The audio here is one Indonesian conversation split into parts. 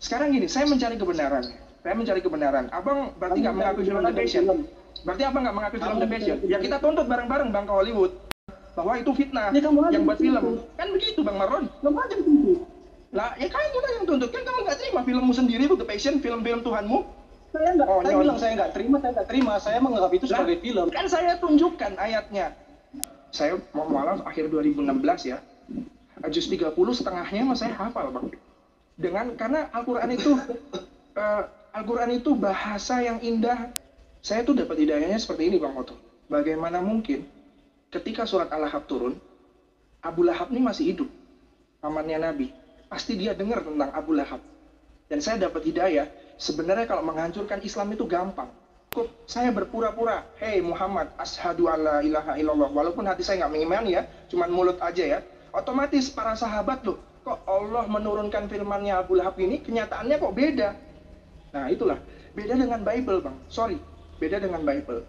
Sekarang gini, saya mencari kebenaran. Abang berarti nggak mengakui film The Passion. Berarti abang nggak mengakui film The Passion. Ya kita tuntut bareng-bareng Bang ke Hollywood bahwa itu fitnah yang buat film. Kan begitu Bang Maron. Lah, ya kamu lah yang tuntut. Kan kamu nggak terima filmmu sendiri itu The Passion, film-film Tuhanmu. Saya bilang saya nggak terima. Saya menganggap itu sebagai film. Kan saya tunjukkan ayatnya. Saya malah akhir 2016 ya. Juz 30 setengahnya saya hafal Bang. Karena Al-Quran itu bahasa yang indah. Saya tuh dapat hidayahnya seperti ini Bang Moto. Bagaimana mungkin ketika surat Al-Lahab turun, Abu Lahab ini masih hidup, pamannya Nabi. Pasti dia dengar tentang Abu Lahab. Dan saya dapat hidayah, sebenarnya kalau menghancurkan Islam itu gampang. Cukup saya berpura-pura, hey Muhammad, ashadu alla ilaha illallah. Walaupun hati saya nggak mengimani ya, cuman mulut aja ya. Otomatis para sahabat loh, kok Allah menurunkan firmannya Abu Lahab ini, kenyataannya kok beda. Nah itulah, beda dengan Bible Bang, beda dengan Bible.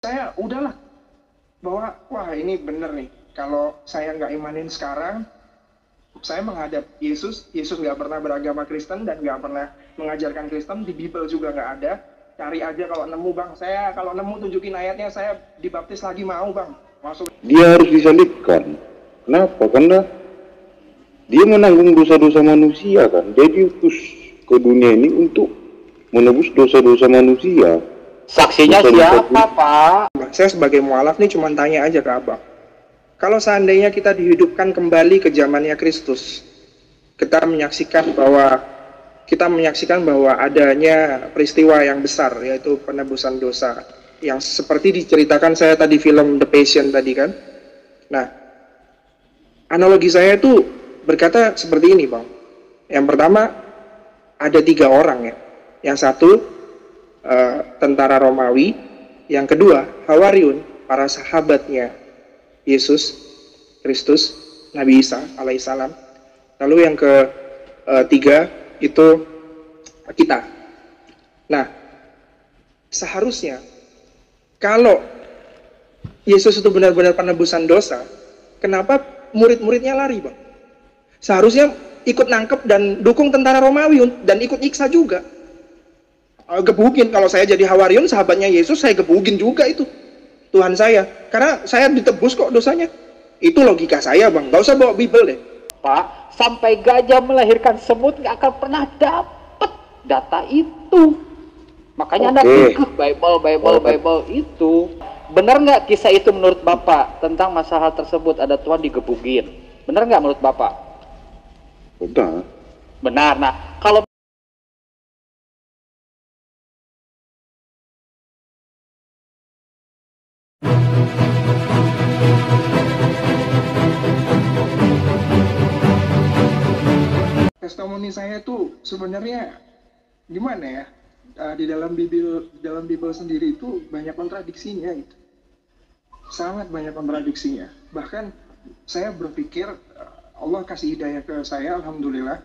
Saya udahlah, bahwa wah ini bener nih, kalau saya nggak imanin sekarang, saya menghadap Yesus nggak pernah beragama Kristen dan nggak pernah mengajarkan Kristen, di Bible juga nggak ada. Cari aja kalau nemu Bang, saya kalau nemu tunjukin ayatnya, saya dibaptis lagi mau Bang. Masuk. Dia harus disalibkan. Kenapa? Karena dia menanggung dosa-dosa manusia kan. Dia diutus ke dunia ini untuk menebus dosa-dosa manusia. Saksinya siapa Pak? Saya sebagai mualaf nih cuma tanya aja ke Abang. Kalau seandainya kita dihidupkan kembali ke zamannya Kristus, kita menyaksikan bahwa adanya peristiwa yang besar, yaitu penebusan dosa, yang seperti diceritakan saya tadi film The Passion tadi kan. Nah, analogi saya itu berkata seperti ini Bang. Yang pertama, ada 3 orang ya. Yang satu tentara Romawi, yang kedua Hawariun, para sahabatnya Yesus Kristus, Nabi Isa alaihissalam. Lalu yang ketiga itu kita. Nah, seharusnya kalau Yesus itu benar-benar penebusan dosa, kenapa murid-muridnya lari Bang? Seharusnya ikut nangkep dan dukung tentara Romawi dan ikut nyiksa juga. Gebugin, kalau saya jadi Hawariun, sahabatnya Yesus, saya gebugin juga itu Tuhan saya, karena saya ditebus kok dosanya. Itu logika saya Bang, nggak usah bawa Bible deh Pak. Sampai gajah melahirkan semut nggak akan pernah dapat data itu. Makanya Anda kekeh Bible itu. Benar nggak kisah itu menurut Bapak tentang masalah tersebut, ada Tuhan digebugin? Benar nggak menurut Bapak? Benar. Benar. Nah, kalau testimoni saya tuh sebenarnya gimana ya, di dalam Bible sendiri itu banyak kontradiksinya gitu. Sangat banyak kontradiksinya. Bahkan saya berpikir Allah kasih hidayah ke saya, alhamdulillah.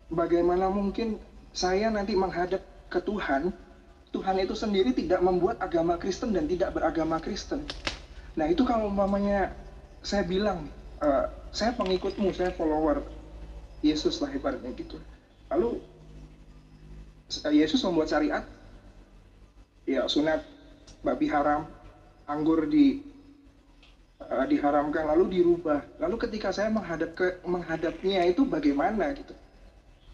Bagaimana mungkin saya nanti menghadap ke Tuhan itu sendiri tidak membuat agama Kristen dan tidak beragama Kristen. Nah itu kalau umpamanya saya bilang, saya pengikutmu, saya follower Yesus lah ibaratnya gitu. Lalu Yesus membuat syariat, ya sunat, babi haram, anggur diharamkan, lalu dirubah. Lalu ketika saya menghadapnya itu bagaimana gitu?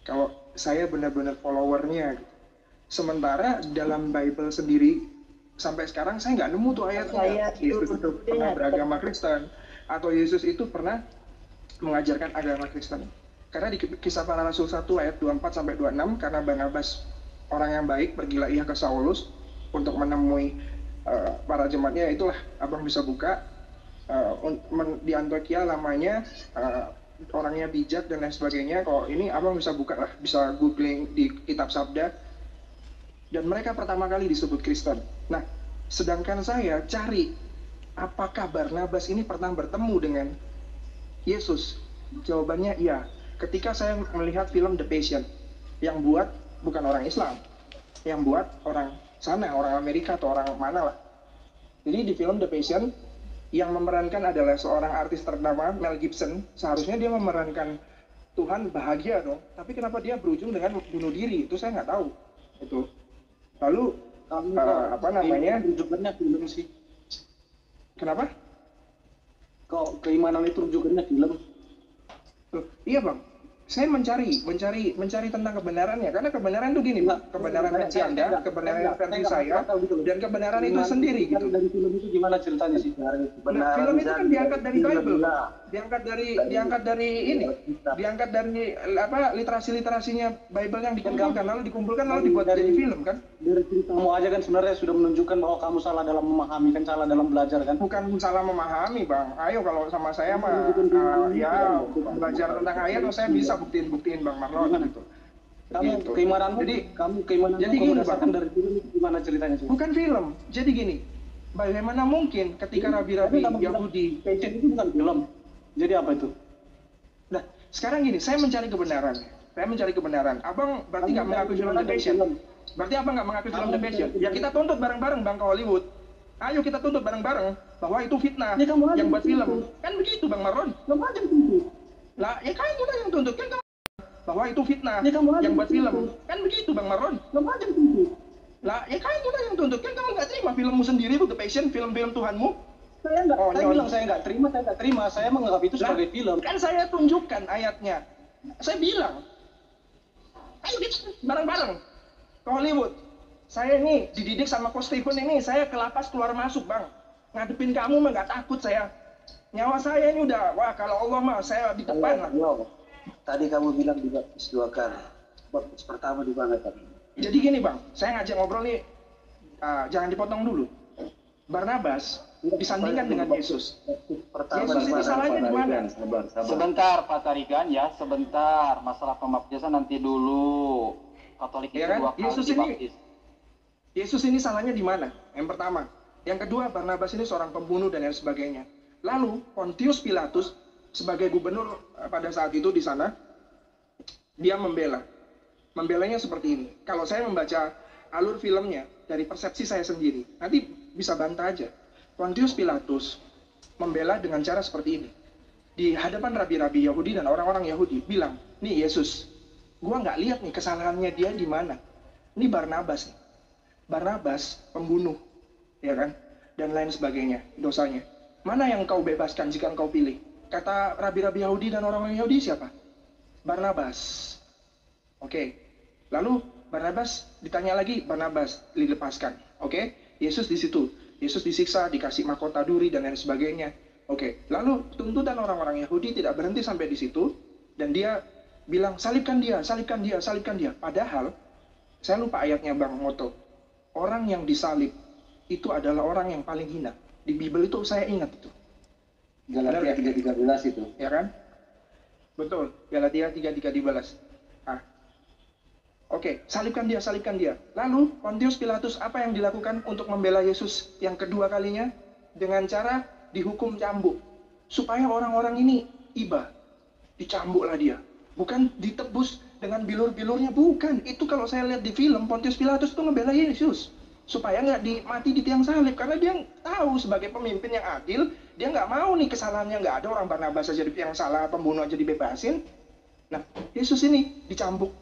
Kalau saya benar-benar followernya gitu. Sementara dalam Bible sendiri sampai sekarang saya nggak nemu tuh ayatnya Yesus itu pernah beragama Kristen atau Yesus itu pernah mengajarkan agama Kristen. Karena di Kisah Para Rasul 1 ayat 24-26, karena Barnabas orang yang baik, pergilah ia ke Saulus untuk menemui para jemaatnya. Itulah Abang bisa buka di Antioquia lamanya, orangnya bijak dan lain sebagainya. Kalau ini Abang bisa buka lah, bisa googling di kitab Sabda. Dan mereka pertama kali disebut Kristen. Nah, sedangkan saya cari apakah Barnabas ini pernah bertemu dengan Yesus? Jawabannya iya. Ketika saya melihat film The Passion, yang buat bukan orang Islam, yang buat orang sana, orang Amerika atau orang mana lah. Jadi di film The Passion, yang memerankan adalah seorang artis ternama, Mel Gibson. Seharusnya dia memerankan Tuhan bahagia dong, tapi kenapa dia berujung dengan bunuh diri? Itu saya nggak tahu. Itu. Lalu apa namanya? Rujukannya film sih. Kenapa? Kok keimanan itu rujukannya film? Loh, iya bang, saya mencari tentang kebenarannya, karena kebenaran itu gini, Pak. Kebenaran versi Anda, kebenaran versi saya, dan kebenaran itu sendiri gitu. Dari film itu gimana ceritanya sih? Nah, film itu kan diangkat dari Bible, diangkat dari apa literasinya Bible yang dikumpulkan, lalu dibuat jadi film kan? Dari ceritamu aja kan sebenarnya sudah menunjukkan bahwa kamu salah dalam memahami, kan salah dalam belajar kan? Bukan salah memahami bang, ayo kalau sama saya mah ya belajar tentang ayat, saya bisa buktiin bang Marlon gitu. Kamu Gitu. keimanan Jadi gini, berdasarkan Bang. dari film itu gimana ceritanya sih? Bukan film, jadi gini, bagaimana mungkin ketika rabi-rabi Yahudi, Passion itu bukan film. Jadi apa itu? nah sekarang gini, saya mencari kebenaran, abang berarti nggak mengakui film The Passion, berarti abang nggak mengakui film The Passion, ya kita tuntut bareng-bareng bang ke Hollywood, ayo kita tuntut bareng-bareng bahwa itu fitnah Ya, kamu aja yang buat yang film, tuntut. kan begitu bang Marlon, Kamu aja itu. lah ya kamu lah yang tuntut, kan kamu bahwa itu fitnah Ya, kamu aja yang buat yang film, tuntut. kan begitu bang Marlon, Kamu aja itu. lah ya kamu lah yang tuntut, kan kamu nggak terima filmmu sendiri itu The Passion, film-film Tuhanmu. Saya enggak, Oh, saya nyon. bilang saya enggak terima, saya menganggap itu Lah, sebagai film. kan saya tunjukkan ayatnya, saya bilang ayo kita bareng-bareng ke Hollywood. Saya ini dididik sama Coach Stephen ini, saya ke lapas keluar masuk bang, ngadepin kamu mah nggak takut saya, nyawa saya ini udah, wah kalau Allah mah saya di depan lah. Yo, tadi kamu bilang dibaptis 2 kali. Baptis pertama di mana tadi? Jadi gini bang, saya ngajak ngobrol nih, jangan dipotong dulu. Barnabas disandingkan dengan Yesus. Baptis pertama Yesus di ini mana? salahnya di mana? Sabar. Sebentar Pak Tarigan ya, sebentar. Masalah pembaptisan nanti dulu. Katolik itu Ya kan? 2 kali Yesus ini- dibaptis. Yesus ini salahnya di mana? Yang pertama. Yang kedua, Barnabas ini seorang pembunuh dan lain sebagainya. Lalu Pontius Pilatus sebagai gubernur pada saat itu di sana, dia membela. Membelanya seperti ini. Kalau saya membaca alur filmnya dari persepsi saya sendiri, nanti bisa bantah aja. Pontius Pilatus membela dengan cara seperti ini. Di hadapan rabi-rabi Yahudi dan orang-orang Yahudi bilang, nih Yesus, gua nggak lihat nih kesalahannya dia di mana. Ini Barnabas nih. Barnabas pembunuh, ya kan, dan lain sebagainya, dosanya. Mana yang kau bebaskan jika engkau pilih? Kata rabi-rabi Yahudi dan orang-orang Yahudi siapa? Barnabas. Oke. Lalu Barnabas ditanya lagi, Barnabas dilepaskan. Oke. Yesus di situ. Yesus disiksa, dikasih mahkota duri dan lain sebagainya. Oke. Lalu tuntutan orang-orang Yahudi tidak berhenti sampai di situ, dan dia bilang salibkan dia, salibkan dia, salibkan dia. Padahal saya lupa ayatnya Bang Moto. Orang yang disalib itu adalah orang yang paling hina. Di Bible itu saya ingat itu. Galatia 3:13 itu. Ya kan? Betul. Galatia 3:13 dibalas. Oke, salibkan dia, salibkan dia. Lalu Pontius Pilatus apa yang dilakukan untuk membela Yesus yang kedua kalinya? Dengan cara dihukum cambuk. Supaya orang-orang ini iba. Dicambuklah dia. Bukan ditebus dengan bilur-bilurnya, bukan. Itu kalau saya lihat di film, Pontius Pilatus itu ngebela Yesus supaya nggak mati di tiang salib, karena dia tahu sebagai pemimpin yang adil, dia nggak mau nih kesalahannya nggak ada, orang Barnabas aja yang salah, pembunuh aja dibebasin. Nah, Yesus ini dicambuk,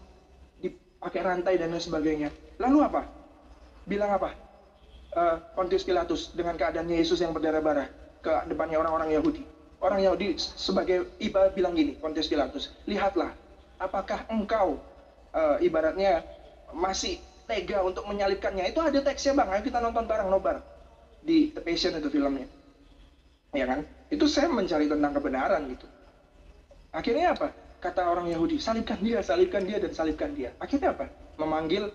dipakai rantai dan lain sebagainya. Lalu apa? Bilang apa? Pontius Pilatus dengan keadaannya Yesus yang berdarah-darah ke depannya orang-orang Yahudi. Orang Yahudi sebagai iba bilang gini, Pontius Pilatus, lihatlah, apakah engkau ibaratnya masih tega untuk menyalibkannya? Itu ada teksnya bang, ayo kita nonton bareng nobar di The Passion itu filmnya, ya kan? Itu saya mencari tentang kebenaran gitu. Akhirnya apa? Kata orang Yahudi, salibkan dia, dan salibkan dia. Akhirnya apa? Memanggil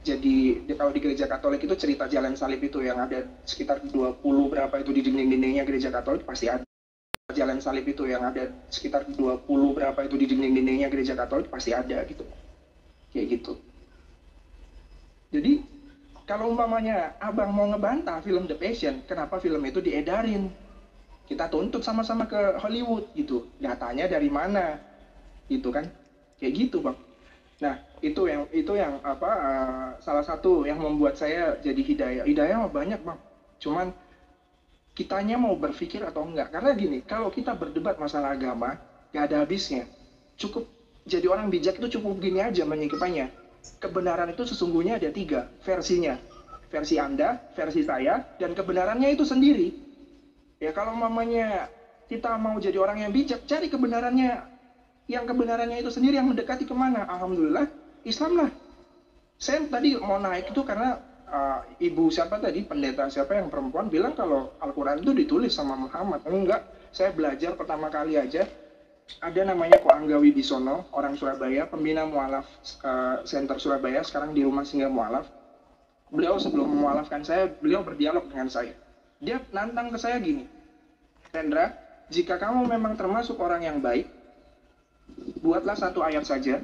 jadi kalau di gereja Katolik itu cerita jalan salib itu yang ada sekitar 20 berapa itu di dinding-dindingnya gereja Katolik pasti ada. Jalan salib itu yang ada sekitar 20 berapa itu di dinding-dindingnya gereja Katolik pasti ada gitu. Kayak gitu. Jadi kalau umpamanya abang mau ngebantah film The Passion, kenapa film itu diedarin? Kita tuntut sama-sama ke Hollywood gitu. Datanya dari mana? Gitu kan? Kayak gitu, Bang. Nah, itu yang salah satu yang membuat saya jadi hidayah. Hidayah mah banyak, Bang. Cuman kitanya mau berpikir atau enggak. Karena gini, kalau kita berdebat masalah agama, Gak ada habisnya. Cukup jadi orang bijak itu cukup gini aja menyikapinya. Kebenaran itu sesungguhnya ada 3 versinya. Versi Anda, versi saya, dan kebenarannya itu sendiri. Ya kalau mamanya kita mau jadi orang yang bijak, cari kebenarannya. Yang kebenarannya itu sendiri yang mendekati kemana? Alhamdulillah, Islam lah. Saya tadi mau naik itu karena ibu siapa tadi, pendeta siapa yang perempuan bilang kalau Al-Quran itu ditulis sama Muhammad. Enggak, saya belajar pertama kali aja. Ada namanya Ko Angga Wibisono, orang Surabaya, pembina mualaf Center Surabaya, sekarang di Rumah Singgah Mualaf. Beliau sebelum memualafkan saya, beliau berdialog dengan saya. Dia nantang ke saya gini, Rendra, jika kamu memang termasuk orang yang baik, buatlah 1 ayat saja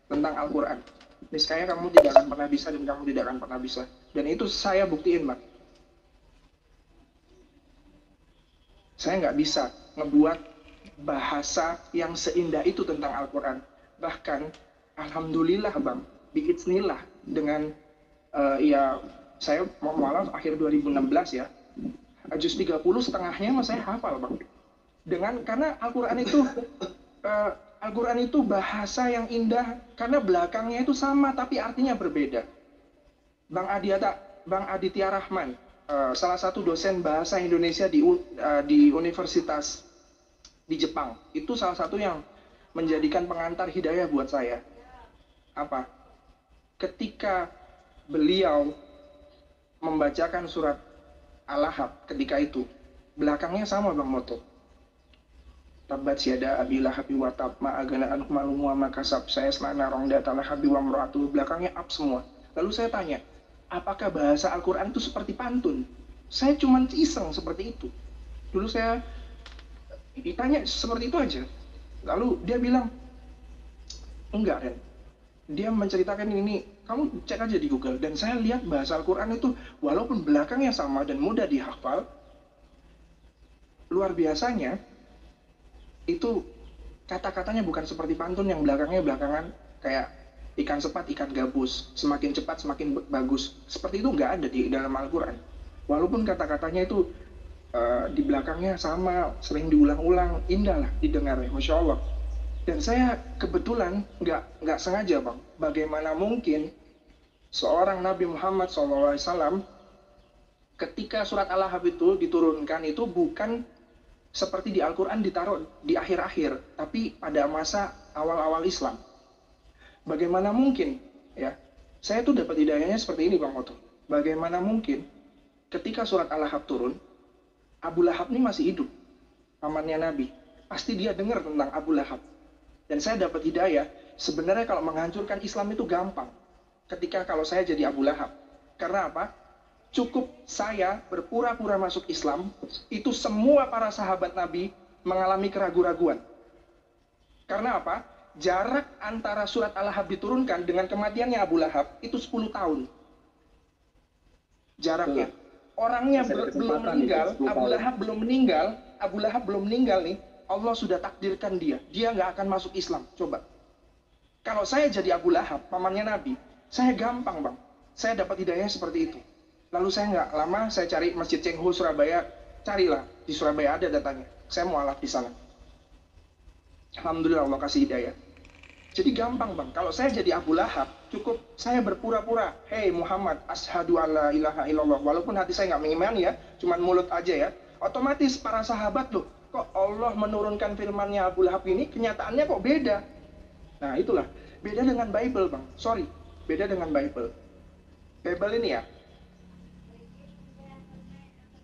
tentang Al-Quran. Niscaya kamu tidak akan pernah bisa dan kamu tidak akan pernah bisa. Dan itu saya buktiin, Bang. Saya nggak bisa ngebuat bahasa yang seindah itu tentang Al-Quran. Bahkan, Alhamdulillah, Bang, biiznillah, dengan ya saya mau mualaf akhir 2016 ya. Juz 30 setengahnya saya hafal, Bang. Karena Al-Quran itu bahasa yang indah karena belakangnya itu sama tapi artinya berbeda. Bang Aditya Rahman, salah satu dosen bahasa Indonesia di universitas di Jepang, itu salah satu yang menjadikan pengantar hidayah buat saya. Apa? Ketika beliau membacakan surat Al-Lahab ketika itu, belakangnya sama, Bang Moto. Tabat syada abilah habi wa tab ma'agana anhu malumu wa makasab saya selana rong datalah habi wa muratu, belakangnya up semua. Lalu saya tanya, apakah bahasa Al-Quran itu seperti pantun? Saya cuma iseng seperti itu. Dulu saya ditanya seperti itu aja. Lalu dia bilang, enggak, Ren. Dia menceritakan ini, kamu cek aja di Google. Dan saya lihat bahasa Al-Quran itu, walaupun belakangnya sama dan mudah dihafal, luar biasanya, itu kata-katanya bukan seperti pantun yang belakangan kayak ikan sepat, ikan gabus, semakin cepat semakin bagus. Seperti itu nggak ada di dalam Al-Quran. Walaupun kata-katanya itu di belakangnya sama, sering diulang-ulang, indah lah didengar ya, Masya Allah. Dan saya kebetulan nggak sengaja, Bang, bagaimana mungkin seorang Nabi Muhammad SAW ketika surat Al-Lahab itu diturunkan itu bukan seperti di Al-Quran ditaruh di akhir-akhir, tapi pada masa awal-awal Islam. Bagaimana mungkin, ya? Saya tuh dapat hidayahnya seperti ini, Bang Moto. Bagaimana mungkin ketika surat Al-Lahab turun, Abu Lahab ini masih hidup, pamannya Nabi. Pasti dia dengar tentang Abu Lahab. Dan saya dapat hidayah, sebenarnya kalau menghancurkan Islam itu gampang. Ketika kalau saya jadi Abu Lahab. Karena apa? Cukup saya berpura-pura masuk Islam, itu semua para sahabat Nabi mengalami keraguan-raguan. Karena apa? Jarak antara surat Al-Lahab diturunkan dengan kematiannya Abu Lahab itu 10 tahun. Jaraknya. Orangnya belum meninggal, Abu Lahab belum meninggal nih, Allah sudah takdirkan dia. Dia nggak akan masuk Islam. Coba. Kalau saya jadi Abu Lahab, pamannya Nabi, saya gampang, Bang. Saya dapat hidayah seperti itu. Lalu saya nggak lama, saya cari Masjid Cengho Surabaya, carilah, di Surabaya ada datanya. Saya mualaf di sana. Alhamdulillah Allah kasih hidayah. Jadi gampang, Bang. Kalau saya jadi Abu Lahab, cukup saya berpura-pura, hei Muhammad, ashadu an la ilaha illallah. Walaupun hati saya nggak mengimani ya, cuman mulut aja ya. Otomatis para sahabat loh, kok Allah menurunkan firmannya Abu Lahab ini, kenyataannya kok beda. Nah itulah, beda dengan Bible, Bang. Sorry, beda dengan Bible. Bible ini ya,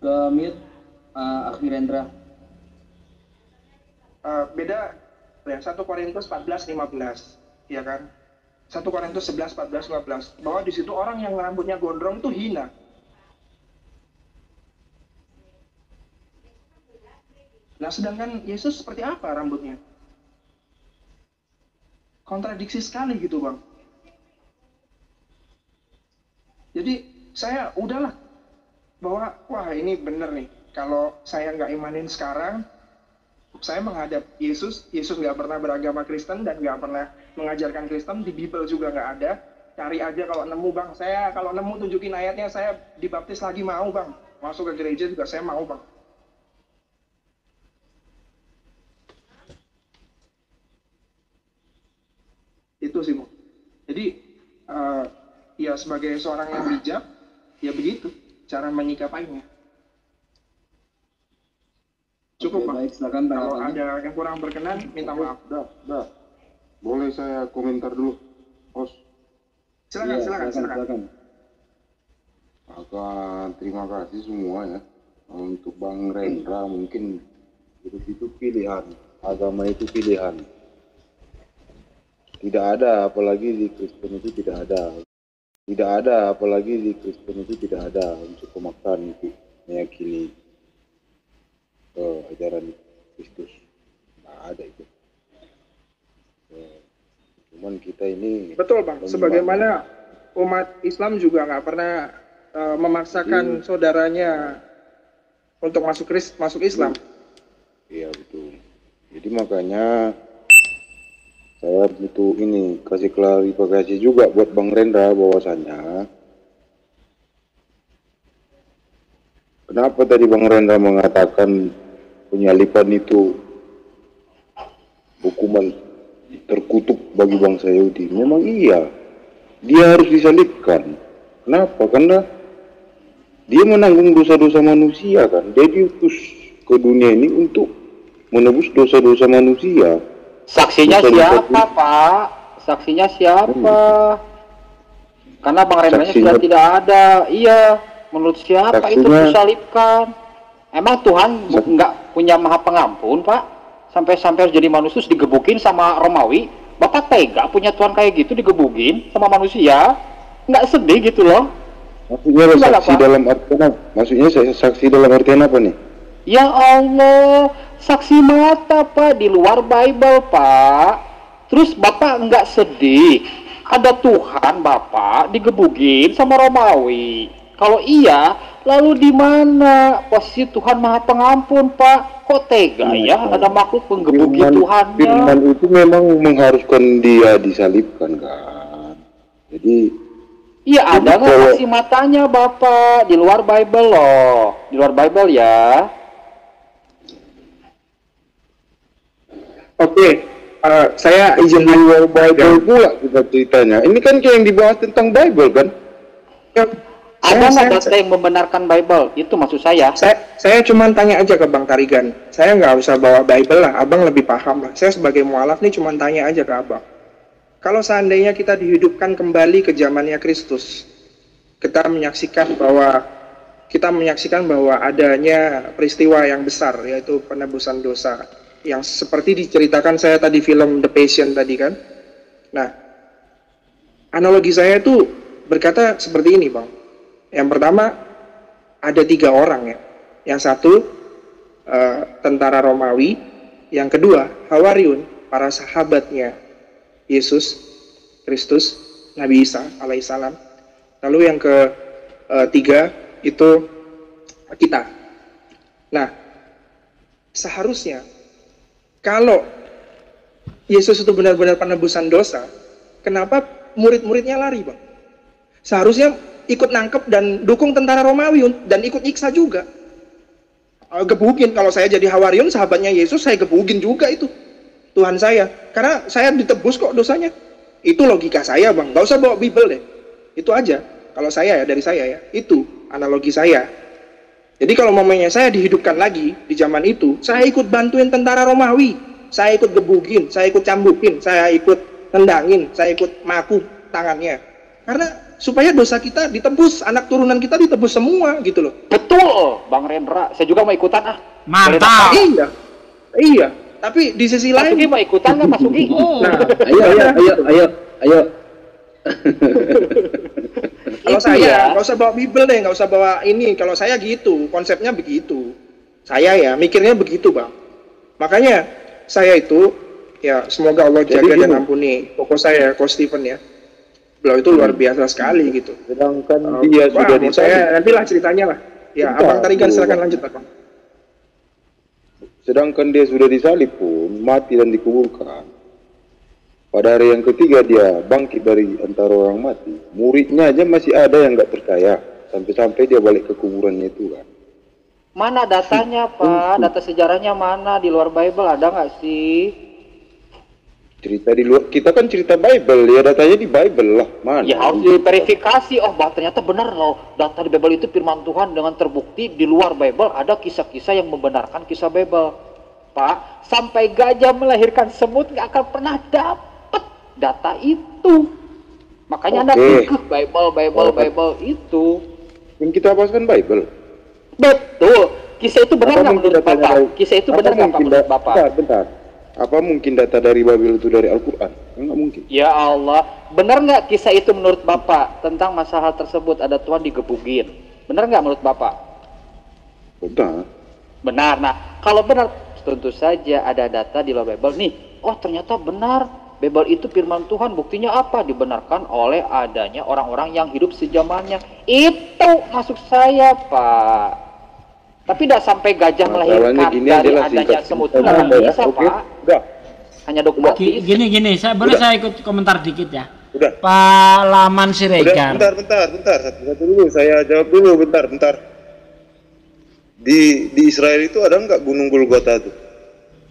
ke mute Akhirendra. Beda ya, 1 Korintus 14:15 ya kan, 1 Korintus 11, 14, 15, bahwa di situ orang yang rambutnya gondrong itu hina. Nah sedangkan Yesus seperti apa rambutnya? Kontradiksi sekali gitu, Bang. Jadi saya udahlah, bahwa wah ini bener nih, kalau saya nggak imanin sekarang, saya menghadap Yesus nggak pernah beragama Kristen dan nggak pernah mengajarkan Kristen, di Bible juga nggak ada. Cari aja kalau nemu, Bang. Saya kalau nemu tunjukin ayatnya, saya dibaptis lagi mau, Bang. Masuk ke gereja juga saya mau, Bang. Itu sih, Bang. Jadi ya sebagai seorang yang bijak, ya begitu cara menyikapinya. Cukup, Oke, Bang. baik, silakan Kalau tanggapannya. ada yang kurang berkenan, minta maaf. Dah. Boleh saya komentar dulu, Bos? Silakan, Iya, silakan. Akan terima kasih semua ya. Untuk Bang Rendra mungkin itu pilihan, agama itu pilihan. Tidak ada, apalagi di Kristen itu tidak ada. Tidak ada, apalagi di Kristen itu tidak ada untuk pemaksaan untuk meyakini ajaran Kristus. Tidak ada itu. Cuman kita ini Betul, Bang. Sebagaimana umat Islam juga nggak pernah memaksakan saudaranya untuk masuk Islam. Iya betul. Jadi makanya saya butuh ini kasih klarifikasi juga buat Bang Rendra bahwasannya kenapa tadi Bang Rendra mengatakan penyaliban itu hukuman terkutuk bagi bangsa Yahudi. Memang iya, dia harus disalibkan. Kenapa? Karena dia menanggung dosa-dosa manusia kan. Dia diutus ke dunia ini untuk menebus dosa-dosa manusia. Saksinya Dosa-dosa siapa, Pak? Saksinya siapa? Karena Bang Rendranya Saksinya- sudah tidak ada. Iya, menurut siapa itu Saksinya- disalibkan? Emang Tuhan nggak punya maha pengampun, Pak? Sampai-sampai harus jadi manusia terus digebukin sama Romawi. Bapak tega punya Tuhan kayak gitu digebukin sama manusia? Nggak sedih gitu loh? Maksudnya Gimana, saksi Pak? dalam artian apa? Maksudnya saksi dalam artian apa nih? Ya Allah, saksi mata Pak, di luar Bible Pak. Terus Bapak nggak sedih, ada Tuhan Bapak digebukin sama Romawi. Kalau iya, lalu di mana posisi Tuhan Maha Pengampun Pak? Kok tega ya ada makhluk menggebuki Tuhannya? Firman itu memang mengharuskan dia disalibkan kan. Jadi Iya ada nggak kalau- saksi matanya Bapak? Di luar Bible loh, di luar Bible ya. Oke, saya izin Bible pula kita ceritanya. Ini kan kayak yang dibahas tentang Bible kan? Ada nggak data yang membenarkan Bible? Itu maksud saya. Saya cuma tanya aja ke Bang Tarigan. Saya nggak usah bawa Bible lah, Abang lebih paham lah. Saya sebagai mualaf nih cuma tanya aja ke Abang. Kalau seandainya kita dihidupkan kembali ke zamannya Kristus, kita menyaksikan bahwa adanya peristiwa yang besar, yaitu penebusan dosa, yang seperti diceritakan saya tadi film The Passion tadi kan. Nah, analogi saya itu berkata seperti ini, Bang. Yang pertama, ada 3 orang ya. Yang satu tentara Romawi, yang kedua Hawariun, para sahabatnya Yesus Kristus, Nabi Isa alaihissalam. Lalu yang ketiga itu kita. Nah, seharusnya kalau Yesus itu benar-benar penebusan dosa, kenapa murid-muridnya lari, Bang? Seharusnya ikut nangkep dan dukung tentara Romawi dan ikut nyiksa juga. Gebukin, kalau saya jadi Hawariun, sahabatnya Yesus, saya gebukin juga itu Tuhan saya, karena saya ditebus kok dosanya. Itu logika saya, Bang. Gak usah bawa Bible deh. Itu aja. Kalau saya ya, dari saya ya, itu analogi saya. Jadi kalau momennya saya dihidupkan lagi di zaman itu, saya ikut bantuin tentara Romawi, saya ikut gebukin, saya ikut cambukin, saya ikut tendangin, saya ikut maku tangannya. Karena supaya dosa kita ditebus, anak turunan kita ditebus semua gitu loh. Betul, Bang Rendra. Saya juga mau ikutan ah. Mantap. Iya. Tapi di sisi Mas Ugi lain, mau ikutan nggak Mas Ugi? nah, Ayo. kalau Itu saya ya. nggak usah bawa Bible deh, nggak usah bawa ini. Kalau saya gitu, konsepnya begitu. Saya ya mikirnya begitu, Bang. Makanya saya itu ya semoga Allah jaga dan ampuni pokok saya, Coach Stephen ya. Beliau itu luar biasa sekali gitu. Sedangkan dia Wah, sudah mau saya nantilah ceritanya lah. Ya, Bentar, Abang Tarigan dulu. silakan lanjut, Bang. Sedangkan dia sudah disalib pun, mati dan dikuburkan. Pada hari yang ketiga dia bangkit dari antara orang mati. Muridnya aja masih ada yang nggak percaya. Sampai-sampai dia balik ke kuburannya itu kan. Mana datanya Pak? Data sejarahnya mana? Di luar Bible ada nggak sih? Cerita di luar, kita kan cerita Bible, ya datanya di Bible lah, mana? Ya harus diverifikasi. Oh, bah, ternyata benar loh. Data di Bible itu firman Tuhan dengan terbukti di luar Bible ada kisah-kisah yang membenarkan kisah Bible. Pak, sampai gajah melahirkan semut nggak akan pernah dapat data itu. Makanya Anda kekeh Bible itu. Yang kita bahas kan Bible. Betul. Kisah itu benar nggak menurut Bapak? Kisah itu benar nggak Pak menurut Bapak? Bentar. Apa mungkin data dari Bible itu dari Al-Quran? Enggak mungkin. Ya Allah, benar nggak kisah itu menurut Bapak tentang masalah tersebut ada Tuhan digebukin? Benar nggak menurut Bapak? Benar. Benar. Nah, kalau benar, tentu saja ada data di luar Bible nih. Oh, ternyata benar. Bible itu firman Tuhan. Buktinya apa? Dibenarkan oleh adanya orang-orang yang hidup sejamannya. Itu maksud saya, Pak. Tapi tidak sampai gajah melahirkan dari adanya semut. Itu nggak bisa, Pak. Udah. Hanya dogmatis. Gini, saya ikut komentar dikit ya. Udah. Pak Laman Siregar. Udah, bentar. Satu dulu, saya jawab dulu, bentar. Di Israel itu ada nggak gunung Golgota itu?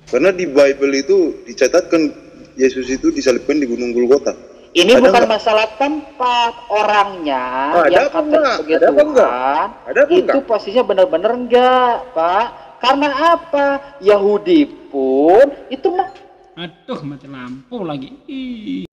Karena di Bible itu dicatatkan Yesus itu disalibkan di gunung Golgota. Ini ada bukan enggak? masalah tempat, orangnya Ada yang apa kata enggak? sebagai Ada apa Tuhan enggak? Ada apa itu enggak? posisinya benar-benar enggak, Pak. Karena apa? Yahudi pun itu mah Aduh, mati lampu lagi. Ih.